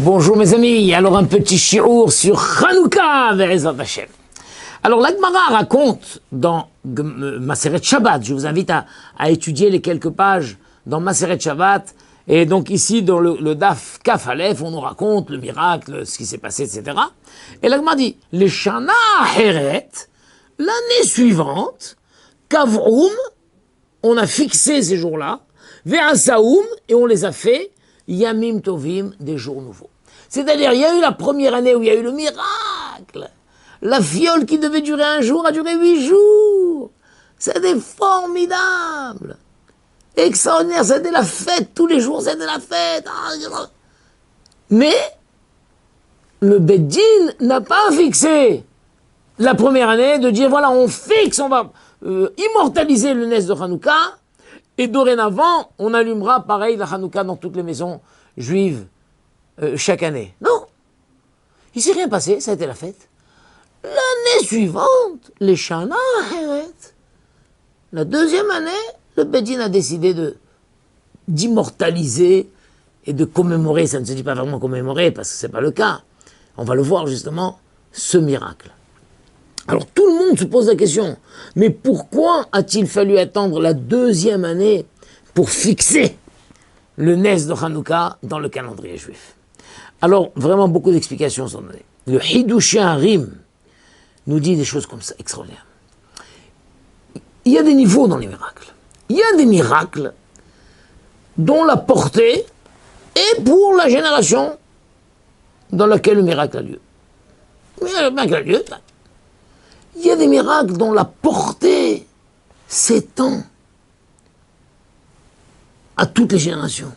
Bonjour mes amis, alors un petit shiur sur Hanouka, Ve'ezrat Hashem. Alors la Gemara raconte dans Maseret Shabbat, je vous invite à étudier les quelques pages dans Maseret Shabbat, et donc ici dans le Daf Kaf Aleph, on nous raconte le miracle, ce qui s'est passé, etc. Et la Gemara dit, les Shana Heret, l'année suivante, Kavroum, on a fixé ces jours-là, Ve'asaoum, et on les a fait, Yamim Tovim, des jours nouveaux. C'est-à-dire, il y a eu la première année où il y a eu le miracle. La fiole qui devait durer un jour a duré 8 jours. C'était formidable. Extraordinaire, c'était la fête. Tous les jours, c'était la fête. Mais, le Beddin n'a pas fixé la première année de dire, voilà, on fixe, on va immortaliser le Nes de Hanouka. Et dorénavant, on allumera pareil la Hanouka dans toutes les maisons juives chaque année. Non. Il s'est rien passé, ça a été la fête. L'année suivante, les Shana Heret. La deuxième année, le Beddin a décidé d'immortaliser et de commémorer, ça ne se dit pas vraiment commémorer parce que c'est pas le cas. On va le voir justement, ce miracle. Alors tout le monde se pose la question, mais pourquoi a-t-il fallu attendre la deuxième année pour fixer le Nes de Hanouka dans le calendrier juif? Alors vraiment beaucoup d'explications sont données. Le Hidush Harim nous dit des choses comme ça, extraordinaires. Il y a des niveaux dans les miracles. Il y a des miracles dont la portée est pour la génération dans laquelle le miracle a lieu. Le miracle a lieu. Il y a des miracles dont la portée s'étend à toutes les générations,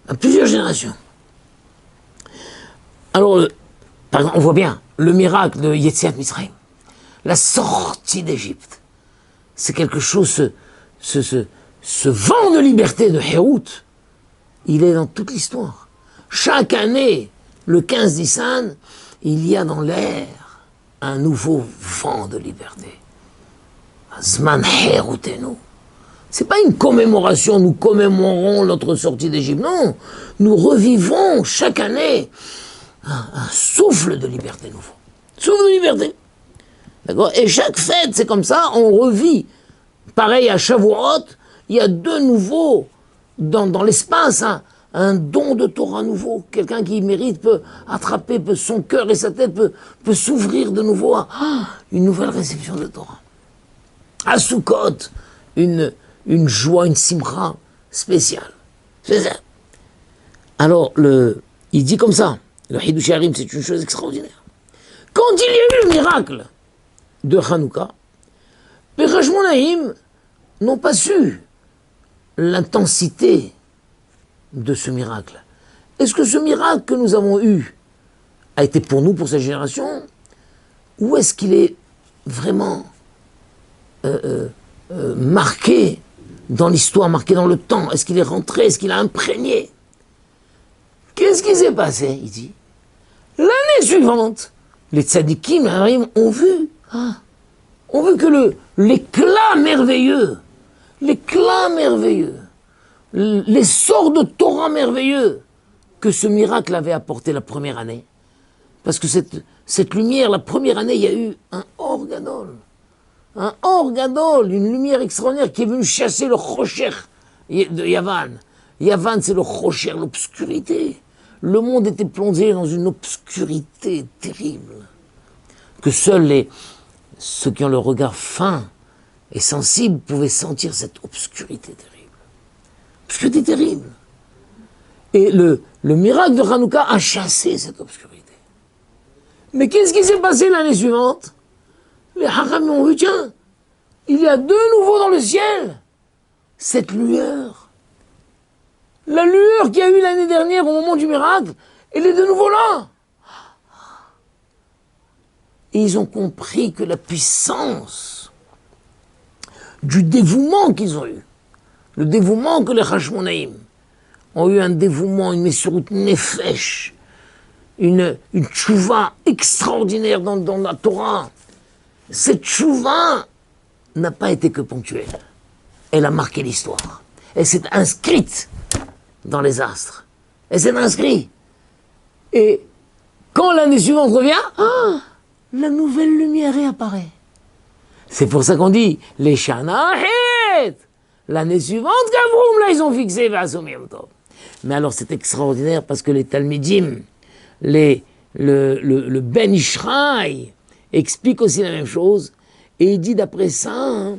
à plusieurs générations. Alors, par exemple, on voit bien le miracle de Yetziat Mitzrayim, la sortie d'Égypte. C'est quelque chose, ce vent de liberté de Hérout, il est dans toute l'histoire. Chaque année, le 15 Nissan, il y a dans l'air un nouveau vent de liberté. Zman Héroutenu. C'est pas une commémoration, nous commémorons notre sortie d'Égypte. Non, nous revivons chaque année un souffle de liberté nouveau. Souffle de liberté. D'accord? Et chaque fête, c'est comme ça, on revit. Pareil à Shavuot, il y a de nouveau dans l'espace un don de Torah nouveau. Quelqu'un qui mérite peut attraper, son cœur et sa tête peut s'ouvrir de nouveau à une nouvelle réception de Torah. À Sukkot, une joie, une simra spéciale. C'est ça. Alors, il dit comme ça, le Hidush Harim, c'est une chose extraordinaire. Quand il y a eu le miracle de Hanouka, les Hashmonaïm n'ont pas su l'intensité de ce miracle. Est-ce que ce miracle que nous avons eu a été pour nous, pour cette génération, ou est-ce qu'il est vraiment marqué dans l'histoire, marqué dans le temps? Est-ce qu'il est rentré? Est-ce qu'il a imprégné? Qu'est-ce qui s'est passé? Il dit, l'année suivante, les tzadikim, les harim, ont vu que l'éclat merveilleux, l'essor de Torah merveilleux que ce miracle avait apporté la première année. Parce que cette lumière, la première année, il y a eu un Or Gadol, une lumière extraordinaire qui est venue chasser le Chocher de Yavan. Yavan, c'est le Chocher, l'obscurité. Le monde était plongé dans une obscurité terrible, que seuls ceux qui ont le regard fin et sensible pouvaient sentir cette obscurité terrible. Obscurité terrible. Et le miracle de Hanouka a chassé cette obscurité. Mais qu'est-ce qui s'est passé l'année suivante? Les Haram ont vu, tiens, il y a de nouveau dans le ciel cette lueur. La lueur qu'il y a eu l'année dernière au moment du miracle, elle est de nouveau là. Et ils ont compris que la puissance du dévouement qu'ils ont eu, le dévouement que les Hashmonaïm ont eu, un dévouement, une Messurut Nefesh, une tchouva extraordinaire dans la Torah. Cette tchouva n'a pas été que ponctuelle. Elle a marqué l'histoire. Elle s'est inscrite dans les astres. Elle s'est inscrite. Et quand l'année suivante revient, la nouvelle lumière réapparaît. C'est pour ça qu'on dit les Shanahet. L'année suivante, Gavroum, là, ils ont fixé Vasum Yom Tov. Mais alors, c'est extraordinaire parce que les Talmidim, le Ben Ishraï, explique aussi la même chose. Et il dit d'après ça,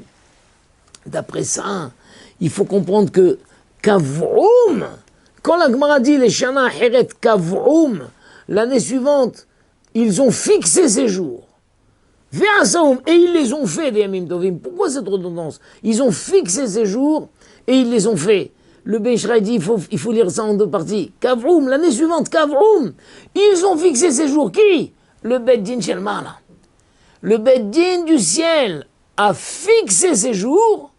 il faut comprendre que Kavroum, quand la Gemara dit les Shana Heret Kavroum, l'année suivante, ils ont fixé ces jours. Et ils les ont fait des Yamim Tovim. Pourquoi cette redondance? Ils ont fixé ces jours et ils les ont fait. Le Beishraï dit il faut lire ça en deux parties. Kavroum, l'année suivante, Kavroum, ils ont fixé ces jours. Qui? Le Beddin Shelmala. Le Beddin du ciel a fixé ces jours.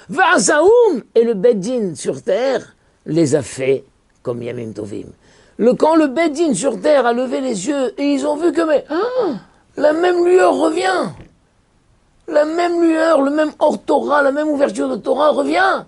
Va'asaoum, et le Beddin sur terre les a fait comme Yamim Tovim. Quand le Beddin sur terre a levé les yeux et ils ont vu que la même lueur revient. La même lueur, le même hors Torah, la même ouverture de Torah revient.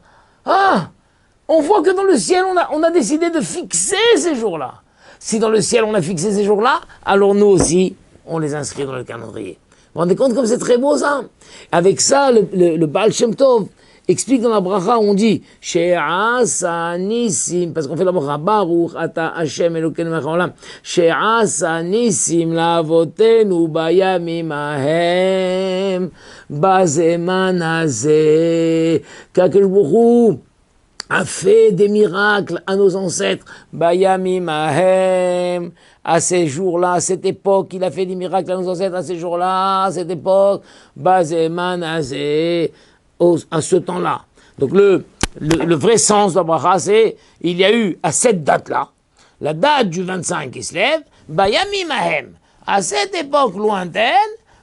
On voit que dans le ciel, on a décidé de fixer ces jours-là. Si dans le ciel, on a fixé ces jours-là, alors nous aussi, on les inscrit dans le calendrier. Vous vous rendez compte comme c'est très beau ça? Avec ça, le Baal Shem Tov explique dans la bracha, on dit She'asa nisim, parce qu'on fait la bracha Baruch ata Hashem Elokeinu melech haolam, She'asa nisim lavotenu bayamim hahem bazeman hazeh, qu'Akadosh Baruch Hu a fait des miracles à nos ancêtres, bayamim hahem, à ces jours-là, à cette époque, il a fait des miracles à nos ancêtres à ces jours-là, à cette époque, bazeman hazeh, à ce temps-là. Donc le vrai sens de la bracha, c'est il y a eu à cette date-là, la date du 25 qui se lève, Bayamim Ahem, à cette époque lointaine,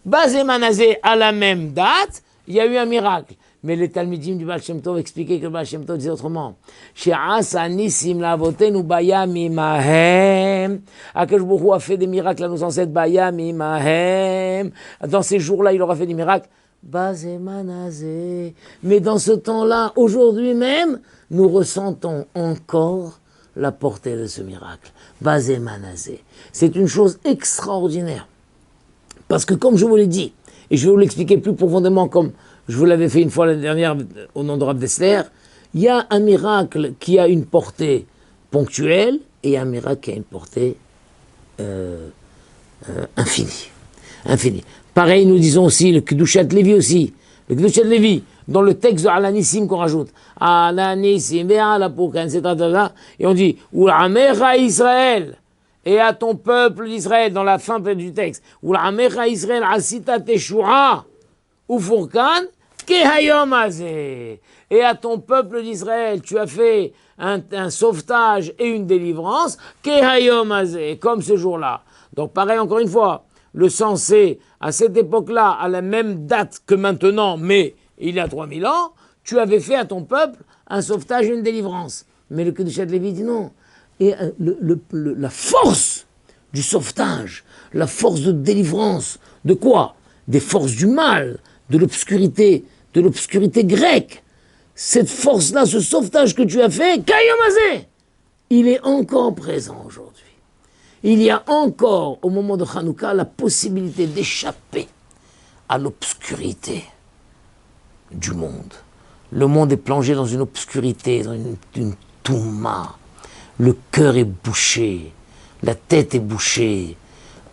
Bazé Manazé, à la même date, il y a eu un miracle. Mais les Talmidim du Baal Shem Tov expliquaient que le Baal Shem Tov disait autrement. She'asa nisim lavotenu bayamim ahem. Akadosh Baruch Hu a fait des miracles à nos ancêtres, bayamim ahem. Dans ces jours-là, il aura fait des miracles. Bazé Manazé. Mais dans ce temps-là, aujourd'hui même, nous ressentons encore la portée de ce miracle. Bazé Manazé. C'est une chose extraordinaire. Parce que comme je vous l'ai dit, et je vais vous l'expliquer plus profondément comme je vous l'avais fait une fois l'année dernière au nom de Rav Dessler, il y a un miracle qui a une portée ponctuelle et un miracle qui a une portée infinie. Pareil, nous disons aussi le Kedushat Lévi aussi. Le Kedushat Lévi, dans le texte de Alanissim qu'on rajoute. Alanissim, etc. Et on dit, Ulamecha Israël, et à ton peuple d'Israël, dans la fin du texte. Ulamecha Israël, asita teshua, ufurkan, kehayom azeh. Et à ton peuple d'Israël, tu as fait un sauvetage et une délivrance, kehayom azeh, comme ce jour-là. Donc pareil, encore une fois, le sens c'est, à cette époque-là, à la même date que maintenant, mais il y a 3000 ans, tu avais fait à ton peuple un sauvetage et une délivrance. Mais le Kedushat Lévi dit non. Et la force du sauvetage, la force de délivrance, de quoi? Des forces du mal, de l'obscurité grecque. Cette force-là, ce sauvetage que tu as fait, Kayomazé, il est encore présent aujourd'hui. Il y a encore, au moment de Hanouka, la possibilité d'échapper à l'obscurité du monde. Le monde est plongé dans une obscurité, dans une touma. Le cœur est bouché, la tête est bouchée,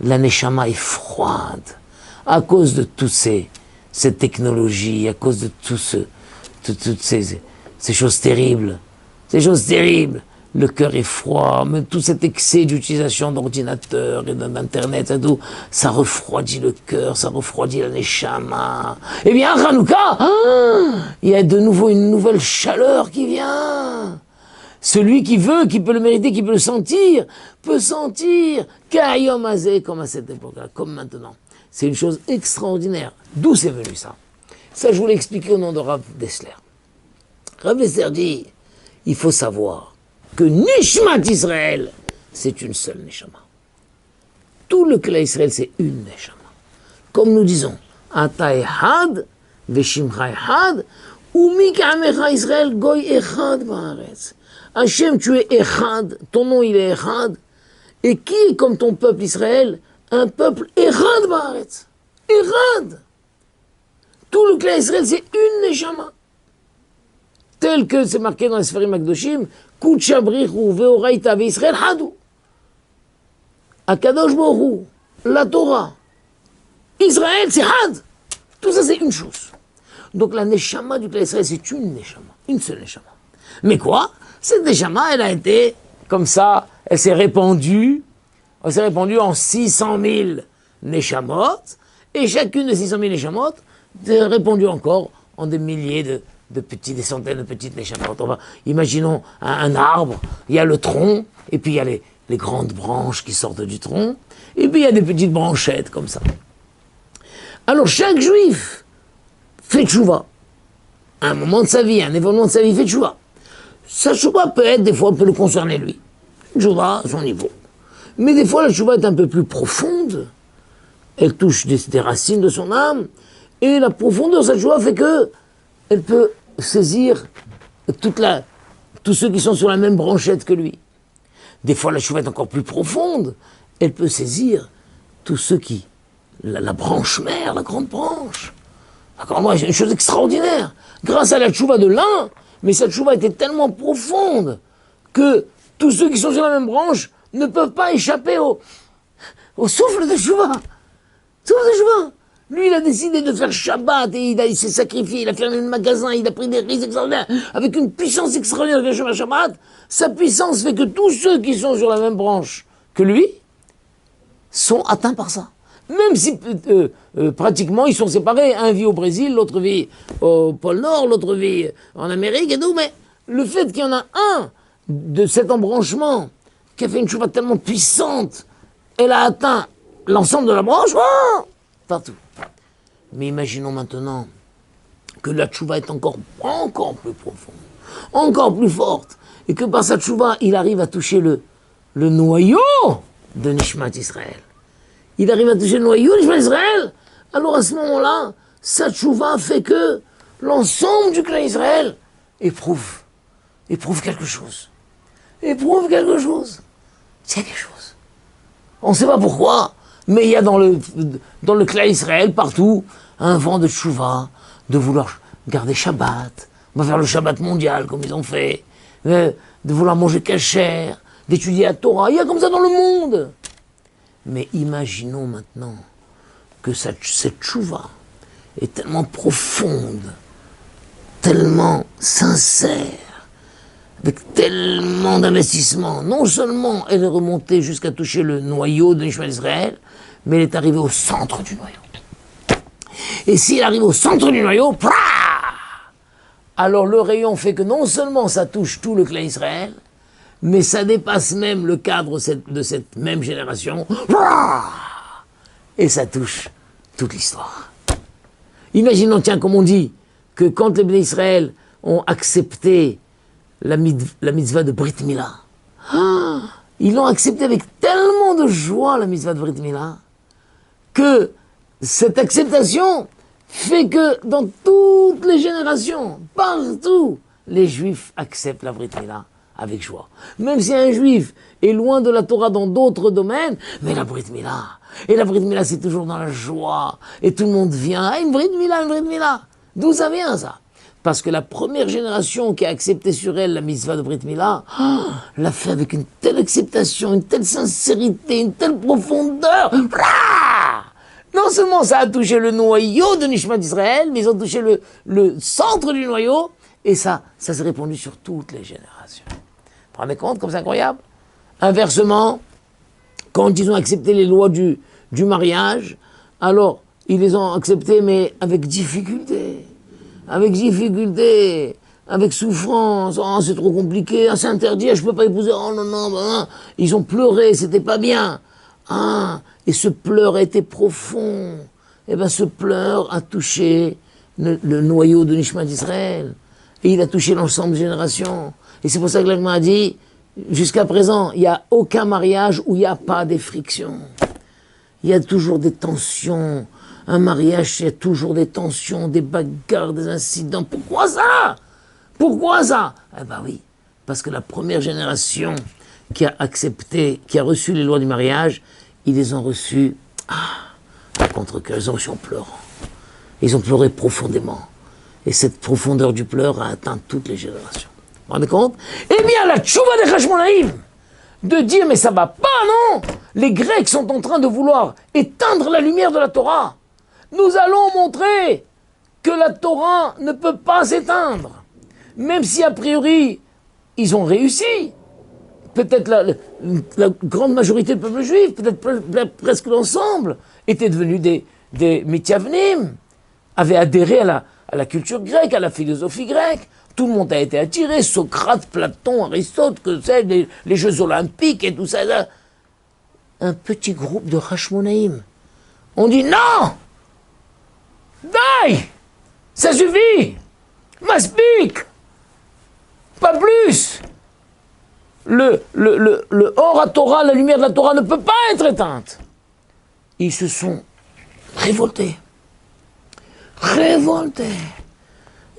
la neshama est froide, à cause de toutes ces technologies, à cause de toutes ces choses terribles. Le cœur est froid, mais tout cet excès d'utilisation d'ordinateurs et d'internet et tout, ça refroidit le cœur, ça refroidit la neshama. Eh bien, à Hanouka, il y a de nouveau une nouvelle chaleur qui vient. Celui qui veut, qui peut le mériter, qui peut le sentir, peut sentir Kayom Azeh, comme à cette époque-là, comme maintenant. C'est une chose extraordinaire. D'où c'est venu ça? Ça, je vous l'ai expliqué au nom de Rav Dessler. Rav Dessler dit, il faut savoir que Nishmat Israël, c'est une seule Neshama. Tout le clan Israël, c'est une Neshama. Comme nous disons, Ata Echad, Veshimcha Echad, Umikamecha Israël, Goy Echad Baaretz. Hachem, tu es Echad, ton nom il est Echad, Et qui est comme ton peuple Israël? Un peuple errant Baaretz. Errant. Tout le clan Israël, c'est une neshama. Tel que c'est marqué dans les Sfarim Akdoshim, Kudsha brichu veoraita ve'Israël hadou. Akadosh Baruch Hu, la Torah, Israël, c'est had. Tout ça, c'est une chose. Donc la neshama du clan Israël, c'est une neshama. Une seule neshama. Mais quoi? Cette neshama, elle a été comme ça, elle s'est répandue en 600 000 neshamot, et chacune de 600 000 neshamot est répandue encore en des milliers des centaines de petites neshamot. Imaginons un arbre, il y a le tronc, et puis il y a les grandes branches qui sortent du tronc, et puis il y a des petites branchettes comme ça. Alors chaque juif fait tchouva. À un moment de sa vie, un événement de sa vie, il fait tchouva. Sa tchouva peut être, des fois, peut le concerner lui. Tchouva à son niveau. Mais des fois, la tchouva est un peu plus profonde. Elle touche des racines de son âme. Et la profondeur de sa tchouva fait que elle peut saisir tous ceux qui sont sur la même branchette que lui. Des fois, la tchouva est encore plus profonde. Elle peut saisir tous ceux qui... La branche mère, la grande branche. C'est une chose extraordinaire. Grâce à la tchouva de l'un, mais cette tchouva était tellement profonde que tous ceux qui sont sur la même branche ne peuvent pas échapper au souffle de tchouva. Souffle de tchouva. Lui, il a décidé de faire Shabbat et il s'est sacrifié, il a fermé le magasin, il a pris des risques extraordinaires, avec une puissance extraordinaire de Shabbat. Sa puissance fait que tous ceux qui sont sur la même branche que lui sont atteints par ça. Même si pratiquement ils sont séparés, un vit au Brésil, l'autre vit au pôle Nord, l'autre vit en Amérique et tout, mais le fait qu'il y en a un de cet embranchement qui a fait une tchouva tellement puissante, elle a atteint l'ensemble de la branche, partout. Mais imaginons maintenant que la tchouva est encore plus profonde, encore plus forte, et que par sa tchouva, il arrive à toucher le noyau de Nishmat Israël. Il arrive à toucher le noyau de Nishmat Israël. Alors à ce moment-là, sa tchouva fait que l'ensemble du clan Israël éprouve quelque chose. Éprouve quelque chose. C'est quelque chose. On ne sait pas pourquoi, mais il y a dans le clan Israël, partout, un vent de tchouva, de vouloir garder Shabbat. On va faire le Shabbat mondial, comme ils ont fait. De vouloir manger kasher, d'étudier la Torah. Il y a comme ça dans le monde. Mais imaginons maintenant que cette tchouva est tellement profonde, tellement sincère, avec tellement d'investissement. Non seulement elle est remontée jusqu'à toucher le noyau de Nishmat Israël, mais elle est arrivée au centre du noyau. Et si elle arrive au centre du noyau, alors le rayon fait que non seulement ça touche tout le clan Israël, mais ça dépasse même le cadre de cette même génération, et ça touche toute l'histoire. Imaginons, tiens, comme on dit, que quand les Bnei Israël ont accepté la mitzvah de Brit Mila, ils l'ont accepté avec tellement de joie, la mitzvah de Brit Mila, que cette acceptation fait que dans toutes les générations, partout, les Juifs acceptent la Brit Mila avec joie. Même si un Juif est loin de la Torah dans d'autres domaines, mais la Brit Mila, et la Brit Mila c'est toujours dans la joie, et tout le monde vient, une Brit Mila, une Brit Mila. D'où ça vient ça? Parce que la première génération qui a accepté sur elle la mitzvah de Brit Mila, l'a fait avec une telle acceptation, une telle sincérité, une telle profondeur. Non seulement ça a touché le noyau de Nishmat Israël, mais ils ont touché le centre du noyau, et ça s'est répandu sur toutes les générations. Vous vous rendez compte comme c'est incroyable? Inversement, quand ils ont accepté les lois du mariage, alors ils les ont acceptées, mais avec difficulté, avec souffrance. Oh, c'est trop compliqué, c'est interdit, je peux pas épouser. Oh non. Ils ont pleuré, c'était pas bien. Et ce pleur a été profond. Et ce pleur a touché le noyau de Nishmat Israël. Et il a touché l'ensemble des générations. Et c'est pour ça que l'Agma a dit, jusqu'à présent, il n'y a aucun mariage où il n'y a pas des frictions. Il y a toujours des tensions. Un mariage, il y a toujours des tensions, des bagarres, des incidents. Pourquoi ça? Oui, parce que la première génération qui a accepté, qui a reçu les lois du mariage, ils les ont reçues à contre-cœur, ils ont reçu en pleurant. Ils ont pleuré profondément. Et cette profondeur du pleur a atteint toutes les générations. Vous vous rendez compte? Eh bien, la tchouva des Hashmonaïm, de dire, mais ça va pas, non? Les Grecs sont en train de vouloir éteindre la lumière de la Torah. Nous allons montrer que la Torah ne peut pas s'éteindre. Même si, a priori, ils ont réussi. Peut-être la grande majorité du peuple juif, peut-être presque l'ensemble, étaient devenus des mithyavnim, avaient adhéré à la culture grecque, à la philosophie grecque. Tout le monde a été attiré, Socrate, Platon, Aristote, que c'est, les Jeux Olympiques et tout ça. Là. Un petit groupe de Hashmonaïm. On dit non! Die! Ça suffit! Maspik! Pas plus! Le Or à Torah, la lumière de la Torah ne peut pas être éteinte. Ils se sont révoltés.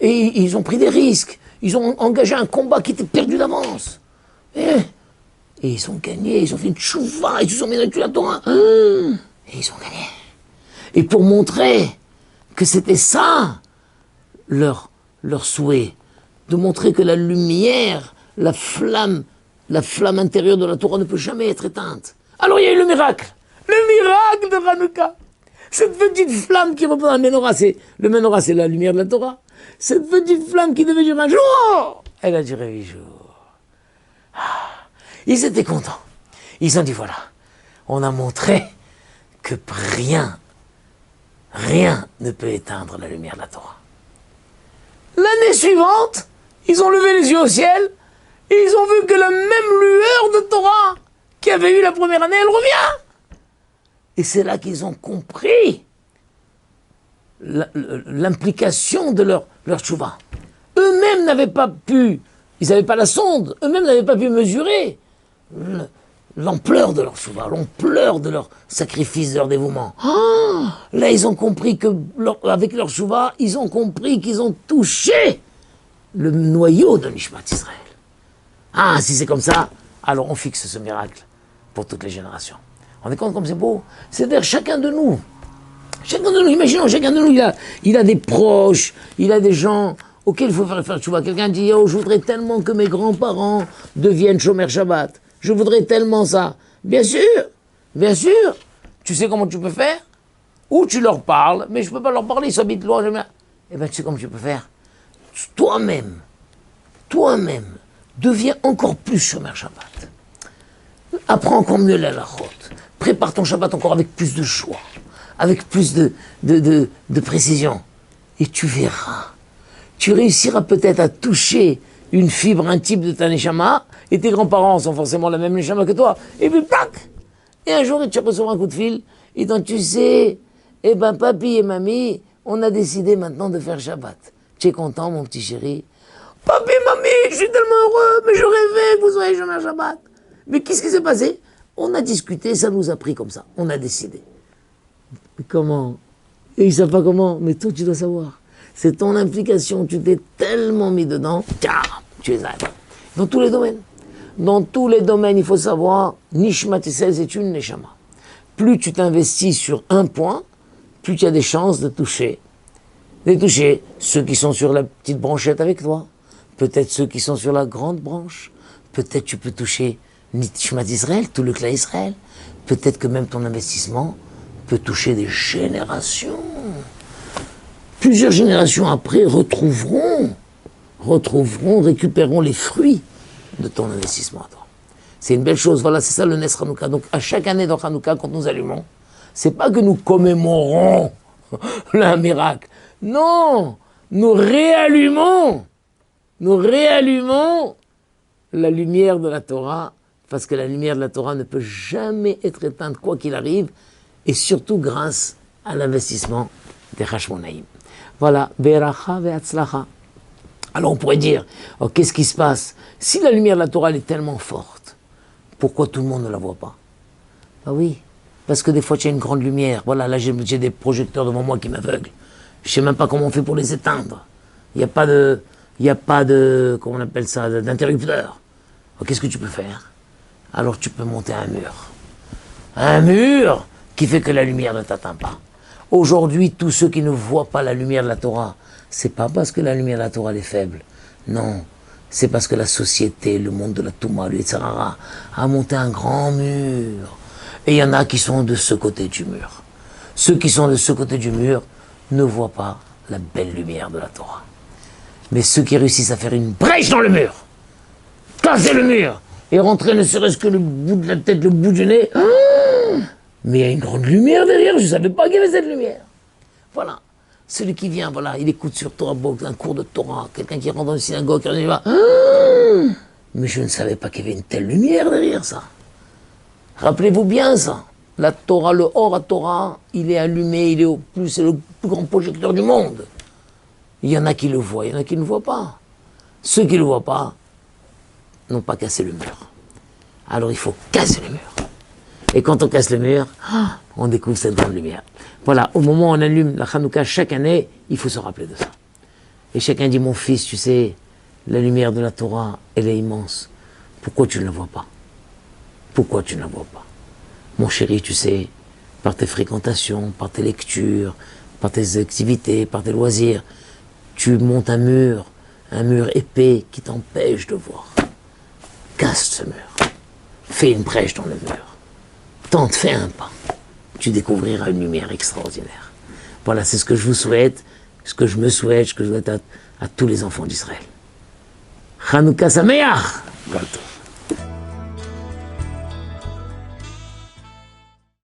Et ils ont pris des risques. Ils ont engagé un combat qui était perdu d'avance. Et ils ont gagné. Ils ont fait une tchouva. Ils se sont mis dans la Torah. Et ils ont gagné. Et pour montrer que c'était ça, leur souhait, de montrer que la lumière, la flamme intérieure de la Torah ne peut jamais être éteinte. Alors il y a eu le miracle de Hanouka. Cette petite flamme qui représente le menorah, c'est la lumière de la Torah. Cette petite flamme qui devait durer un jour, elle a duré 8 jours. Ils étaient contents. Ils ont dit voilà, on a montré que rien ne peut éteindre la lumière de la Torah. L'année suivante, ils ont levé les yeux au ciel et ils ont vu que la même lueur de Torah qui avait eu la première année, elle revient. Et c'est là qu'ils ont compris l'implication de leur tchouva. Eux-mêmes n'avaient pas pu, ils n'avaient pas la sonde, eux-mêmes n'avaient pas pu mesurer l'ampleur de leur tchouva, l'ampleur de leur sacrifice, de leur dévouement. Là, ils ont compris que, avec leur tchouva, ils ont compris qu'ils ont touché le noyau de Nishmat Israël. Si c'est comme ça, alors on fixe ce miracle pour toutes les générations. On est compte comme c'est beau. C'est-à-dire chacun de nous, imaginons, chacun de nous, il a des proches, il a des gens auxquels il faut faire tchouva. Quelqu'un dit, je voudrais tellement que mes grands-parents deviennent Shomer Shabbat. Je voudrais tellement ça. Bien sûr. Tu sais comment tu peux faire? Ou tu leur parles, mais je ne peux pas leur parler, ils s'habitent loin. Eh bien, tu sais comment tu peux faire? Toi-même, deviens encore plus Shomer Shabbat. Apprends encore mieux la halachot. Prépare ton Shabbat encore avec plus de joie, avec plus de précision. Et tu verras. Tu réussiras peut-être à toucher une fibre intime de ta neshama, et tes grands-parents sont forcément la même neshama que toi. Et puis, plac! Et un jour, tu reçois un coup de fil, et donc tu sais, papi et mamie, on a décidé maintenant de faire Shabbat. Tu es content, mon petit chéri? Papi, mamie, je suis tellement heureux, mais je rêvais que vous soyez jamais Shabbat. Mais qu'est-ce qui s'est passé? On a discuté, ça nous a pris comme ça. On a décidé. Mais comment? Et ils ne savent pas comment. Mais toi, tu dois savoir. C'est ton implication. Tu t'es tellement mis dedans. Tiens, tu les as. Dans tous les domaines. Dans tous les domaines, il faut savoir, Nishmat Israël, c'est une neshama. Plus tu t'investis sur un point, plus tu as des chances de toucher ceux qui sont sur la petite branchette avec toi. Peut-être ceux qui sont sur la grande branche. Peut-être tu peux toucher Nishmat Israël, tout le clan Israël. Peut-être que même ton investissement peut toucher des générations. Plusieurs générations après récupéreront les fruits de ton investissement à toi. C'est une belle chose, voilà, c'est ça le Nes Hanouka. Donc à chaque année dans Hanouka, quand nous allumons, c'est pas que nous commémorons un miracle. Non, nous réallumons la lumière de la Torah, parce que la lumière de la Torah ne peut jamais être éteinte, quoi qu'il arrive, et surtout grâce à l'investissement des Hashmonaïm. Voilà, Beracha ve'atzlacha. Alors on pourrait dire, qu'est-ce qui se passe? Si la lumière de la Torah elle est tellement forte, pourquoi tout le monde ne la voit pas? Ah oui, parce que des fois tu as une grande lumière. Voilà, là j'ai des projecteurs devant moi qui m'aveuglent. Je ne sais même pas comment on fait pour les éteindre. Il n'y a pas de, comment on appelle ça, d'interrupteur. Alors, qu'est-ce que tu peux faire? alors tu peux monter un mur. Un mur qui fait que la lumière ne t'atteint pas. Aujourd'hui, tous ceux qui ne voient pas la lumière de la Torah, c'est pas parce que la lumière de la Torah elle est faible. Non, c'est parce que la société, le monde de la Touma, le Yetzirah, a monté un grand mur. Et il y en a qui sont de ce côté du mur. Ceux qui sont de ce côté du mur ne voient pas la belle lumière de la Torah. Mais ceux qui réussissent à faire une brèche dans le mur, casser le mur, et rentrer ne serait-ce que le bout de la tête, le bout du nez, mais il y a une grande lumière derrière, je ne savais pas qu'il y avait cette lumière. Voilà. Celui qui vient, voilà, il écoute sur Torah Box, un cours de Torah, quelqu'un qui rentre dans une synagogue, qui va, mais je ne savais pas qu'il y avait une telle lumière derrière ça. Rappelez-vous bien ça. La Torah, le Or à Torah, il est allumé, c'est le plus grand projecteur du monde. Il y en a qui le voient, il y en a qui ne le voient pas. Ceux qui ne le voient pas n'ont pas cassé le mur. Alors il faut casser le mur. Et quand on casse le mur, on découvre cette grande lumière. Voilà, au moment où on allume la Hanouka chaque année, il faut se rappeler de ça. Et chacun dit, mon fils, tu sais, la lumière de la Torah, elle est immense. Pourquoi tu ne la vois pas? Pourquoi tu ne la vois pas? Mon chéri, tu sais, par tes fréquentations, par tes lectures, par tes activités, par tes loisirs, tu montes un mur épais qui t'empêche de voir. Casse ce mur. Fais une brèche dans le mur. Tente, fais un pas. Tu découvriras une lumière extraordinaire. Voilà, c'est ce que je vous souhaite, ce que je me souhaite, ce que je souhaite à tous les enfants d'Israël. Hanouka Sameach!